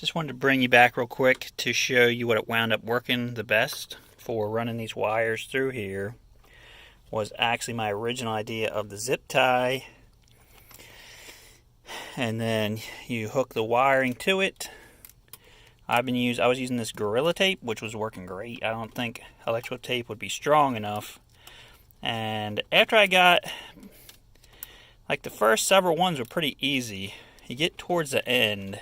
Just wanted to bring you back real quick to show you what it wound up working the best for running these wires through here. Was actually my original idea of the zip tie, and then you hook the wiring to it. I was using this Gorilla tape, which was working great. I don't think electrical tape would be strong enough. And after I got, like, the first several ones were pretty easy. You get towards the end,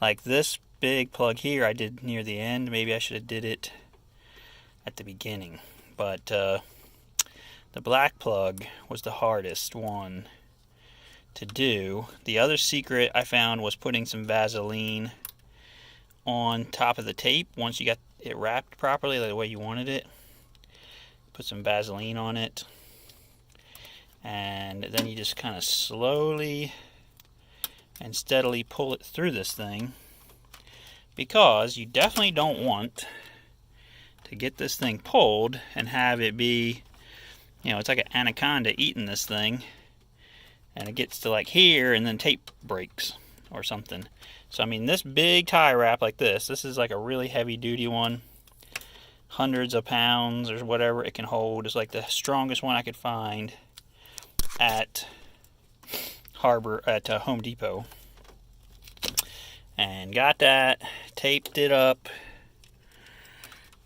like this big plug here I did near the end. Maybe I should have did it at the beginning. But the black plug was the hardest one to do. The other secret I found was putting some Vaseline on top of the tape once you got it wrapped properly, the way you wanted it. Put some Vaseline on it, and then you just kind of slowly and steadily pull it through this thing, because you definitely don't want to get this thing pulled and have it be, you know, it's like an anaconda eating this thing, and it gets to like here and then tape breaks or something. So I mean, this big tie wrap like this is like a really heavy duty one, hundreds of pounds or whatever it can hold. It's like the strongest one I could find at Home Depot. And got that, taped it up.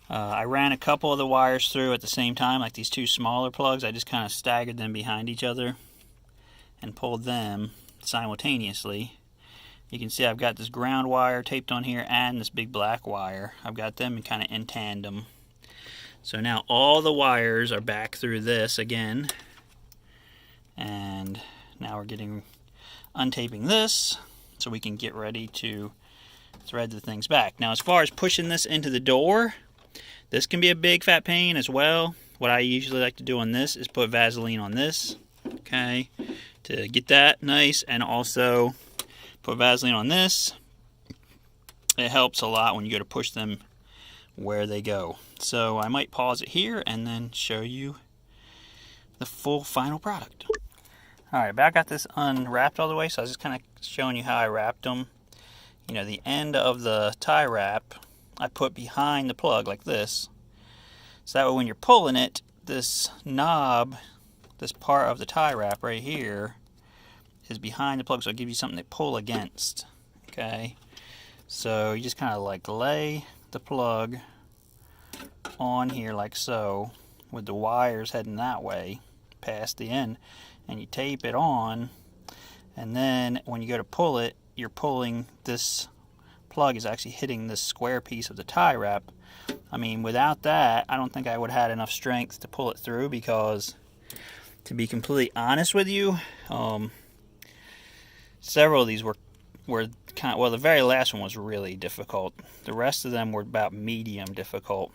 I ran a couple of the wires through at the same time, like these two smaller plugs. I just kind of staggered them behind each other and pulled them simultaneously. You can see I've got this ground wire taped on here and this big black wire. I've got them kind of in tandem. So now all the wires are back through this again. And now we're untaping this so we can get ready to thread the things back. Now, as far as pushing this into the door, this can be a big fat pain as well. What I usually like to do on this is put Vaseline on this, okay, to get that nice, and also put Vaseline on this. It helps a lot when you go to push them where they go. So I might pause it here and then show you the full final product. Alright, but I got this unwrapped all the way, so I was just kind of showing you how I wrapped them. You know, the end of the tie wrap I put behind the plug like this, so that way when you're pulling it, this knob, this part of the tie wrap right here, is behind the plug, so it gives you something to pull against. Okay, so you just kind of like lay the plug on here like so, with the wires heading that way past the end, and you tape it on, and then when you go to pull it, you're pulling, this plug is actually hitting this square piece of the tie wrap. I mean, without that, I don't think I would have had enough strength to pull it through, because to be completely honest with you, several of these were kind of, well, the very last one was really difficult. The rest of them were about medium difficult.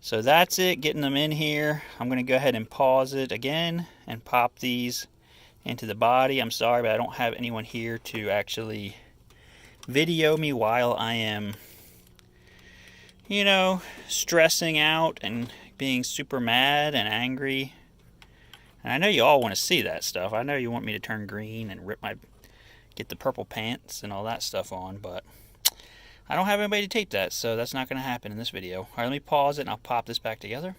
So that's it, getting them in here. I'm going to go ahead and pause it again and pop these into the body. I'm sorry, but I don't have anyone here to actually video me while I am, you know, stressing out and being super mad and angry. And I know you all want to see that stuff. I know you want me to turn green and get the purple pants and all that stuff on, but I don't have anybody to tape that, so that's not going to happen in this video. Alright, let me pause it and I'll pop this back together.